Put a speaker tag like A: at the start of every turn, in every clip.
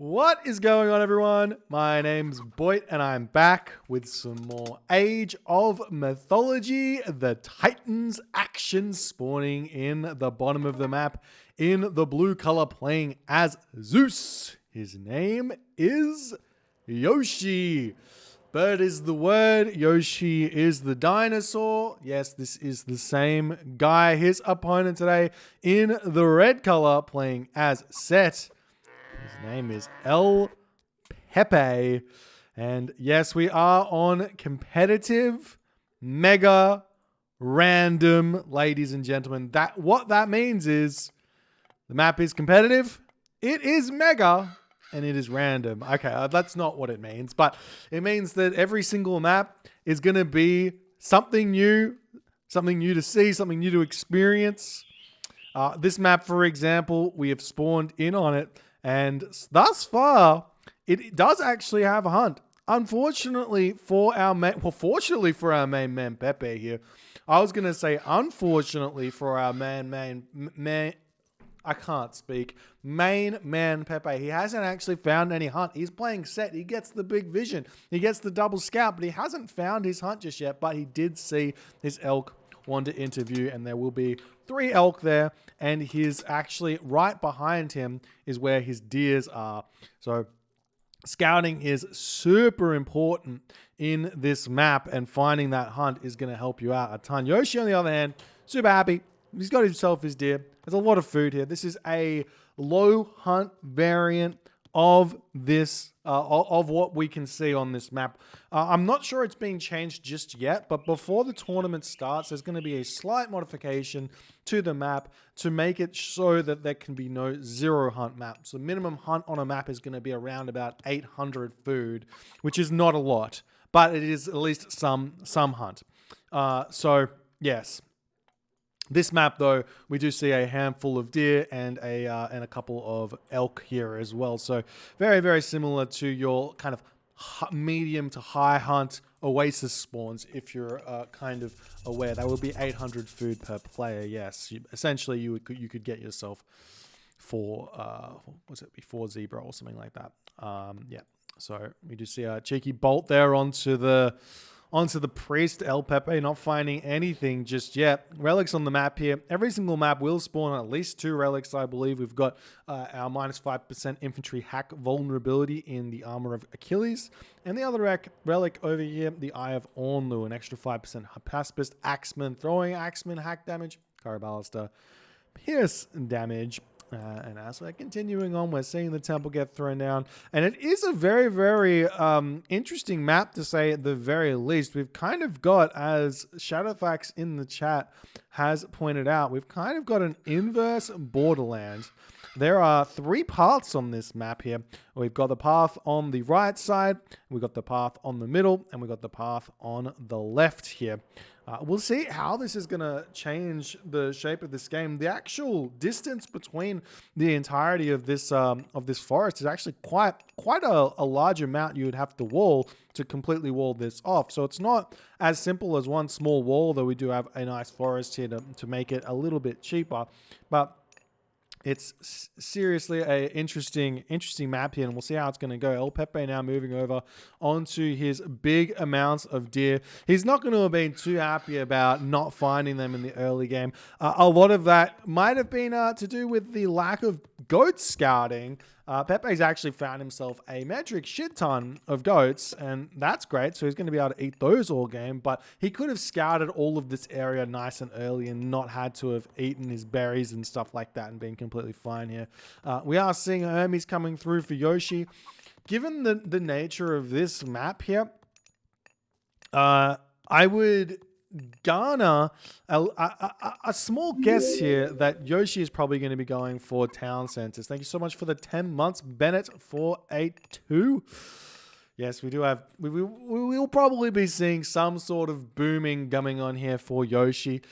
A: What is going on, everyone? My name's Boit, and I'm back with some more Age of Mythology. The Titans action spawning in the bottom of the map in the blue color, playing as Zeus. His name is Yoshii. Bird is the word. Yoshii is the dinosaur. Yes, this is the same guy. His opponent today in the red color, playing as Set. His name is Pepe. And yes, we are on competitive, mega, random, ladies and gentlemen. What that means is the map is competitive, it is mega, and it is random. Okay, that's not what it means, but it means that every single map is going to be something new to see, something new to experience. This map, for example, we have spawned in on it, and thus far, it does actually have a hunt. Unfortunately for our fortunately for our main man Pepe here. I was gonna say unfortunately for our main I can't speak. Main man Pepe. He hasn't actually found any hunt. He's playing Set. He gets the big vision. He gets the double scout, but he hasn't found his hunt just yet. But he did see his elk one to interview, and there will be 3 elk there, and his actually right behind him is where his deers are. So scouting is super important in this map, and finding that hunt is going to help you out a ton. Yoshii, on the other hand, super happy. He's got himself his deer. There's a lot of food here. This is a low hunt variant of this of what we can see on this map. I'm not sure it's being changed just yet, but before the tournament starts, there's going to be a slight modification to the map to make it so that there can be no zero hunt map. So the minimum hunt on a map is going to be around about 800 food, which is not a lot, but it is at least some hunt. So yes. This map, though, we do see a handful of deer and a couple of elk here as well. So very, very similar to your kind of medium to high hunt oasis spawns, if you're kind of aware. That would be 800 food per player. Yes, essentially you could get yourself for was it before zebra or something like that. Yeah. So we do see a cheeky bolt there onto the priest, El Pepe, not finding anything just yet. Relics on the map here. Every single map will spawn at least 2 relics, I believe. We've got our minus 5% infantry hack vulnerability in the armor of Achilles. And the other relic over here, the Eye of Ornlu, an extra 5% pacifist, axeman, throwing axeman hack damage, Caraballister, pierce damage. And as we're continuing on, we're seeing the temple get thrown down. And it is a very, very interesting map, to say at the very least. We've kind of got, as Shadowfax in the chat has pointed out, we've kind of got an inverse Borderlands. There are 3 paths on this map here. We've got the path on the right side, we've got the path on the middle, and we've got the path on the left here. We'll see how this is going to change the shape of this game. The actual distance between the entirety of this forest is actually quite a large amount you would have to wall to completely wall this off. So it's not as simple as one small wall, though we do have a nice forest here to make it a little bit cheaper. But it's seriously a interesting map here, and we'll see how it's going to go. El Pepe now moving over onto his big amounts of deer. He's not going to have been too happy about not finding them in the early game. A lot of that might have been to do with the lack of goat scouting. Pepe's actually found himself a metric shit ton of goats, and that's great. So he's going to be able to eat those all game, but he could have scouted all of this area nice and early and not had to have eaten his berries and stuff like that and been completely fine here. We are seeing Hermes coming through for Yoshii. Given the nature of this map here, I would garner a small guess here that Yoshii is probably going to be going for town centers. Thank you so much for the 10 months, Bennett 482. Yes, we do have. We will probably be seeing some sort of booming coming on here for Yoshii,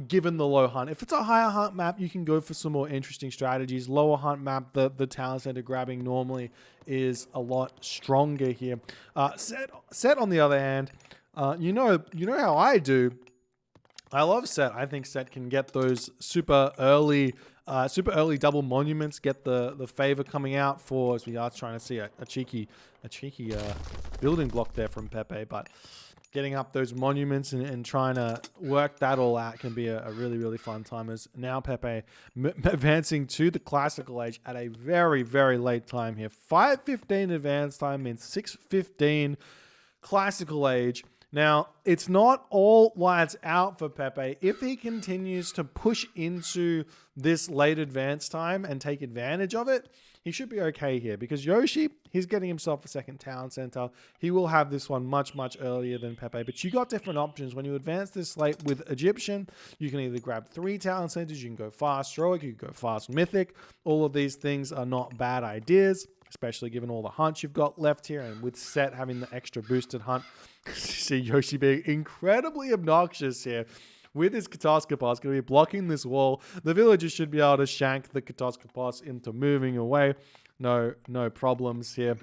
A: given the low hunt. If it's a higher hunt map, you can go for some more interesting strategies. Lower hunt map, the talent center grabbing normally is a lot stronger here. Set on the other hand. You know how I do. I love Set. I think Set can get those super early Super early double monuments get the favor coming out for, as we are trying to see a cheeky building block there from Pepe, but getting up those monuments and trying to work that all out can be a really, really fun time. As now Pepe advancing to the classical age at a very, very late time here. 5:15 advanced time means 6:15 classical age. Now, it's not all lights out for Pepe. If he continues to push into this late advance time and take advantage of it, he should be okay here, because Yoshii, he's getting himself a second town center. He will have this one much, much earlier than Pepe, but you got different options. When you advance this late with Egyptian, you can either grab 3 town centers, you can go fast heroic, you can go fast mythic. All of these things are not bad ideas, especially given all the hunts you've got left here, and with Set having the extra boosted hunt. You see Yoshii being incredibly obnoxious here with his Katoskopos, going to be blocking this wall. The villagers should be able to shank the Katoskopos into moving away. No problems here,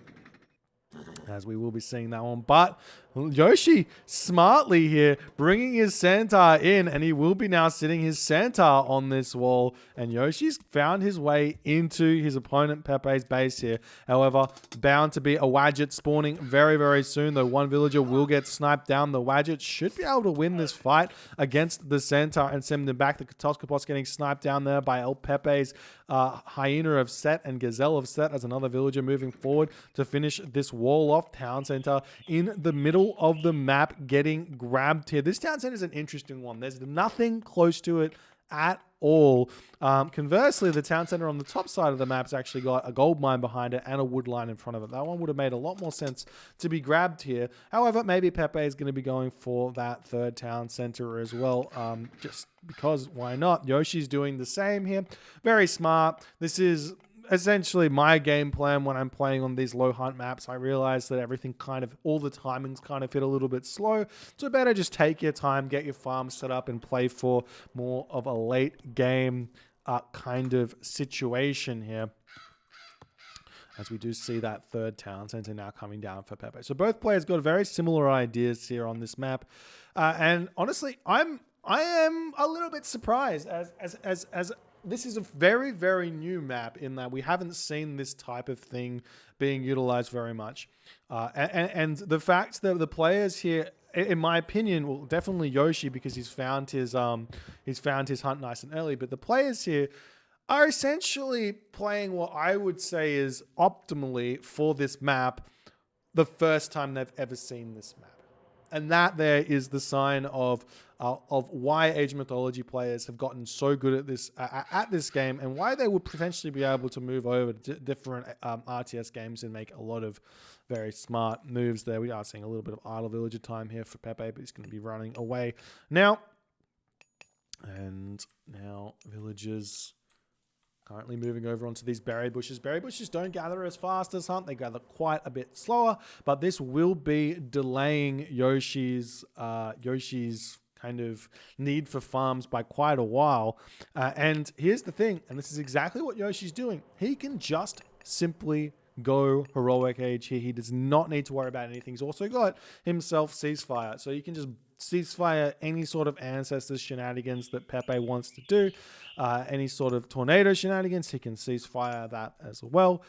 A: as we will be seeing that one. But Yoshii smartly here bringing his centaur in, and he will be now sitting his centaur on this wall, and Yoshii's found his way into his opponent Pepe's base here. However, bound to be a Wadjet spawning very, very soon, though one villager will get sniped down. The Wadjet should be able to win this fight against the centaur and send them back. The Katoskopos getting sniped down there by El Pepe's Hyena of Set and Gazelle of Set as another villager moving forward to finish this wall off. Town center in the middle of the map getting grabbed here. This town center is an interesting one. There's nothing close to it at all. Conversely, the town center on the top side of the map's actually got a gold mine behind it and a wood line in front of it. That one would have made a lot more sense to be grabbed here. However, maybe Pepe is going to be going for that third town center as well, just because why not? Yoshii's doing the same here. Very smart. This is essentially my game plan when I'm playing on these low hunt maps. I realize that everything all the timings kind of hit a little bit slow. So better just take your time, get your farm set up, and play for more of a late game kind of situation here. As we do see that third town center now coming down for Pepe. So both players got very similar ideas here on this map. And honestly, I am a little bit surprised as this is a very, very new map in that we haven't seen this type of thing being utilized very much. And the fact that the players here, in my opinion, well, definitely Yoshii, because he's found his hunt nice and early, but the players here are essentially playing what I would say is optimally for this map the first time they've ever seen this map. And that there is the sign of why Age of Mythology players have gotten so good at this game, and why they would potentially be able to move over to different RTS games and make a lot of very smart moves there. We are seeing a little bit of idle villager time here for Pepe, but he's going to be running away now. And now villagers currently moving over onto these berry bushes. Berry bushes don't gather as fast as hunt. They gather quite a bit slower, but this will be delaying Yoshii's kind of need for farms by quite a while. And here's the thing, and this is exactly what Yoshii's doing. He can just simply go heroic age here. He does not need to worry about anything. He's also got himself ceasefire, so you can just ceasefire any sort of ancestors shenanigans that Pepe wants to do. Any sort of tornado shenanigans, he can ceasefire that as well.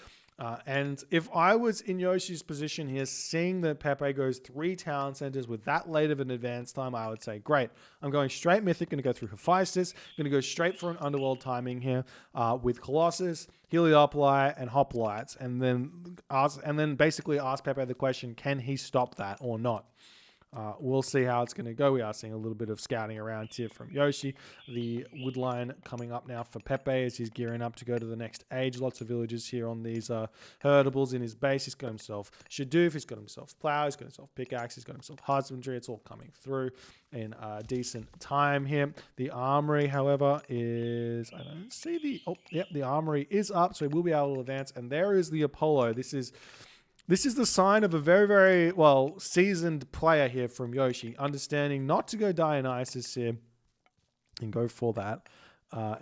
A: And if I was in Yoshii's position here, seeing that Pepe goes 3 town centers with that late of an advance time, I would say, great. I'm going straight mythic, going to go through Hephaestus, going to go straight for an underworld timing here with Colossus, Heliopoli, and Hoplites, and then basically ask Pepe the question, can he stop that or not? We'll see how it's going to go. We are seeing a little bit of scouting around here from Yoshii. The wood line coming up now for Pepe as he's gearing up to go to the next age. Lots of villagers here on these herdables in his base. He's got himself Shadoof, he's got himself plow, he's got himself pickaxe, he's got himself husbandry. It's all coming through in decent time here. The armory, however, is... I don't see the... Oh, yep, the armory is up, so he will be able to advance. And there is the Apollo. This is the sign of a very, very, well, seasoned player here from Yoshii, understanding not to go Dionysus here and go for that, that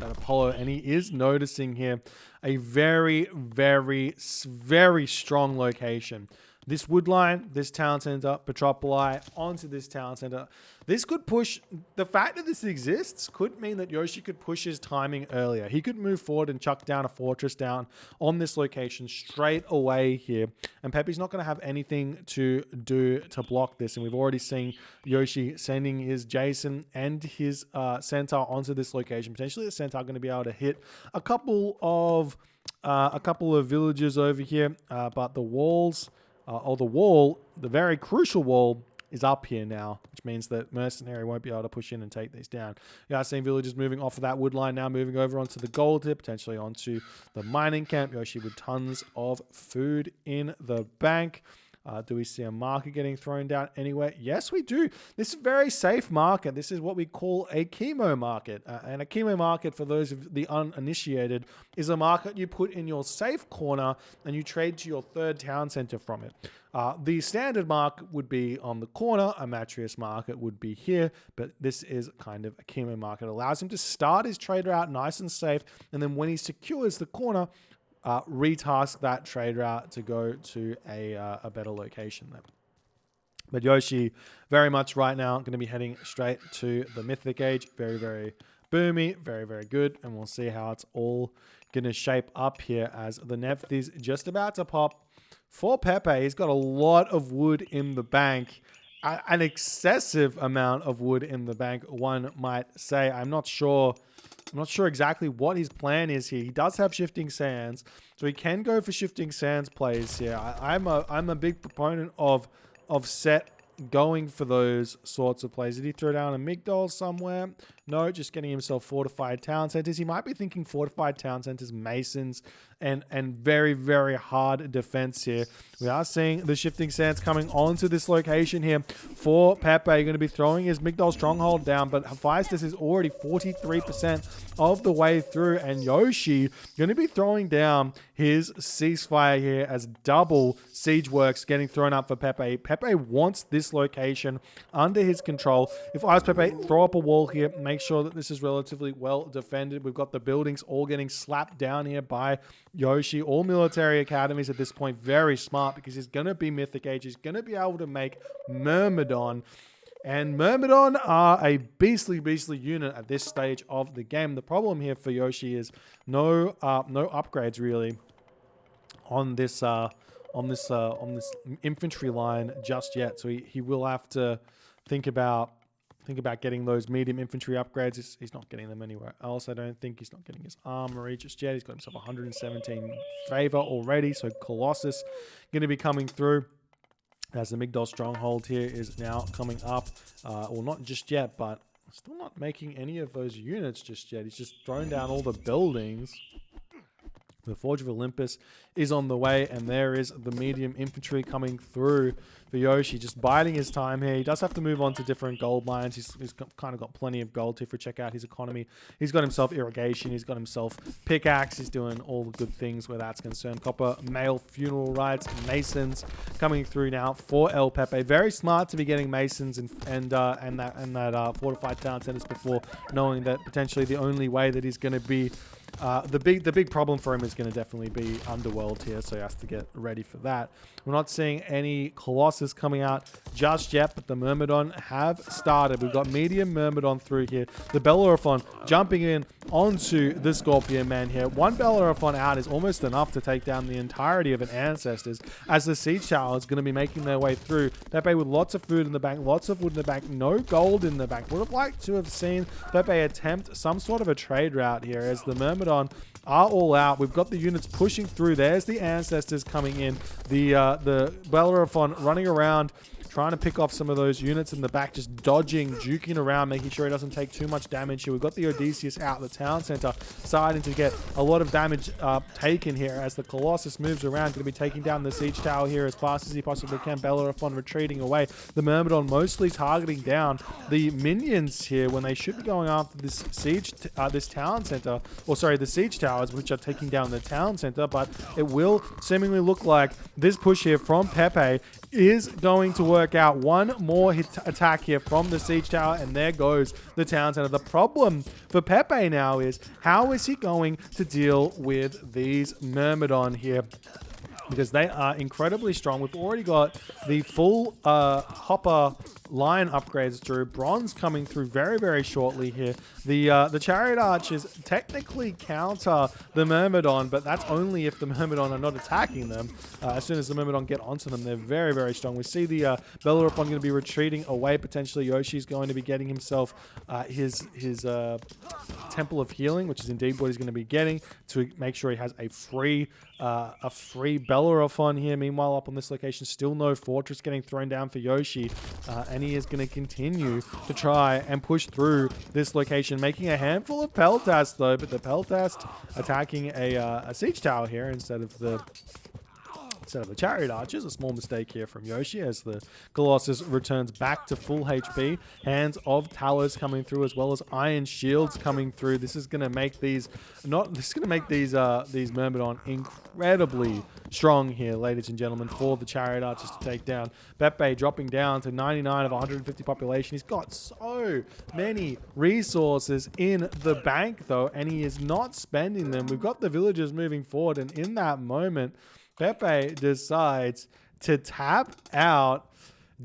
A: Apollo. And he is noticing here a very, very, very strong location this wood line, this town center, Petropoli, onto this town center. This could push, the fact that this exists could mean that Yoshii could push his timing earlier. He could move forward and chuck down a fortress down on this location straight away here. And Pepe's not going to have anything to do to block this. And we've already seen Yoshii sending his Jason and his Centaur onto this location. Potentially the Centaur going to be able to hit a couple of villages over here. But the walls, the very crucial wall, is up here now, which means that Mercenary won't be able to push in and take these down. You are seeing villagers moving off of that wood line now, moving over onto the gold tip, potentially onto the mining camp. Yoshii with tons of food in the bank. Do we see a market getting thrown down anywhere? Yes, we do. This is a very safe market. This is what we call a chemo market. And a chemo market, for those of the uninitiated, is a market you put in your safe corner and you trade to your third town center from it. The standard market would be on the corner. A Matrius market would be here, but this is kind of a chemo market. It allows him to start his trader out nice and safe, and then when he secures the corner, retask that trade route to go to a better location then. But Yoshii, very much right now, going to be heading straight to the Mythic Age. Very, very boomy, very, very good. And we'll see how it's all going to shape up here as the Nephth is just about to pop. For Pepe, he's got a lot of wood in the bank. An excessive amount of wood in the bank, one might say. I'm not sure exactly what his plan is here. He does have Shifting Sands, so he can go for Shifting Sands plays here. I'm a big proponent of Set going for those sorts of plays. Did he throw down a Migdol somewhere? No, just getting himself fortified town centers. He might be thinking fortified town centers, masons, and very, very hard defense here. We are seeing the Shifting Sands coming onto this location here for Pepe. Going to be throwing his Migdol stronghold down, but Hephaestus is already 43% of the way through, and Yoshii going to be throwing down his ceasefire here as double siege works getting thrown up for Pepe. Pepe wants this location under his control. If I was Pepe, throw up a wall here, make sure that this is relatively well defended. We've got the buildings all getting slapped down here by Yoshii. All military academies at this point, very smart, because he's going to be Mythic Age. He's going to be able to make Myrmidon. And Myrmidon are a beastly unit at this stage of the game. The problem here for Yoshii is no upgrades really on this infantry line just yet. So he will have to think about getting those medium infantry upgrades. He's not getting them anywhere else. I don't think he's not getting his armory just yet. He's got himself 117 favor already. So Colossus going to be coming through as the Migdol stronghold here is now coming up. Well, not just yet, but still not making any of those units just yet. He's just thrown down all the buildings. The Forge of Olympus is on the way, and there is the medium infantry coming through for Yoshii, just biding his time here. He does have to move on to different gold mines. He's kind of got plenty of gold to check out his economy. He's got himself irrigation. He's got himself pickaxe. He's doing all the good things where that's concerned. Copper, male funeral rites, masons coming through now for El Pepe. Very smart to be getting masons and that fortified town centers before knowing that potentially the only way that he's going to be the big problem for him is going to definitely be Underworld here, so he has to get ready for that. We're not seeing any Colossus coming out just yet, but the Myrmidon have started. We've got medium Myrmidon through here. The Bellerophon jumping in onto the Scorpion Man here. One Bellerophon out is almost enough to take down the entirety of an Ancestors, as the Siege Tower is going to be making their way through. Pepe with lots of food in the bank, lots of wood in the bank, no gold in the bank. Would have liked to have seen Pepe attempt some sort of a trade route here, as the Myrmidon are all out. We've got the units pushing through. There's the Ancestors coming in. The Bellerophon running around, trying to pick off some of those units in the back, just dodging, juking around, making sure he doesn't take too much damage here. We've got the Odysseus out, the town center starting to get a lot of damage taken here as the Colossus moves around, going to be taking down the siege tower here as fast as he possibly can. Bellerophon retreating away. The Myrmidon mostly targeting down the minions here when they should be going after this siege, this town center, or sorry, the siege towers, which are taking down the town center. But it will seemingly look like this push here from Pepe is going to work out. One more attack here from the siege tower, and there goes the town center. The problem for Pepe now is, how is he going to deal with these Myrmidon here? because they are incredibly strong. We've already got the full hopper line upgrades through. Bronze coming through very, very shortly here. The Chariot Archers technically counter the Myrmidon, but that's only if the Myrmidon are not attacking them. As soon as the Myrmidon get onto them, they're very, very strong. We see the Bellerophon going to be retreating away. Potentially Yoshii's going to be getting himself his Temple of Healing, which is indeed what he's going to be getting to make sure he has a free Bellerophon here. Meanwhile, up on this location, still no fortress getting thrown down for Yoshii, and he is going to continue to try and push through this location, making a handful of Peltast though, but the Peltast attacking a siege tower here instead of the Chariot Archers. A small mistake here from Yoshii as the Colossus returns back to full HP. Hands of Talos coming through, as well as Iron Shields coming through. This is going to make these Myrmidon incredibly strong here, ladies and gentlemen, for the Chariot Archers to take down. Pepe dropping down to 99 of 150 population. He's got so many resources in the bank though, and he is not spending them. We've got the villagers moving forward, and in that moment, Pepe decides to tap out.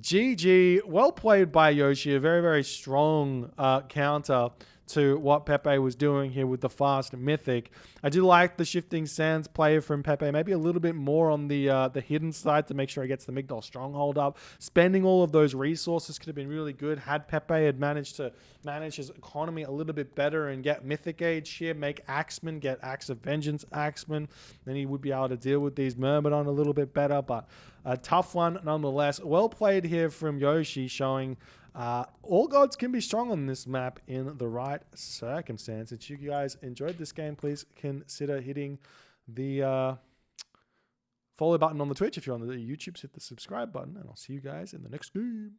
A: GG. Well played by Yoshii. A very, very strong counter to what Pepe was doing here with the fast Mythic. I do like the Shifting Sands play from Pepe. Maybe a little bit more on the hidden side to make sure he gets the Migdol Stronghold up. Spending all of those resources could have been really good had Pepe had managed to manage his economy a little bit better and get Mythic Age here, make Axeman, get Axe of Vengeance Axeman. Then he would be able to deal with these Myrmidon a little bit better, but a tough one nonetheless. Well played here from Yoshii, showing all gods can be strong on this map in the right circumstances. If you guys enjoyed this game, please consider hitting the follow button on the Twitch. If you're on the YouTube, hit the subscribe button, and I'll see you guys in the next game.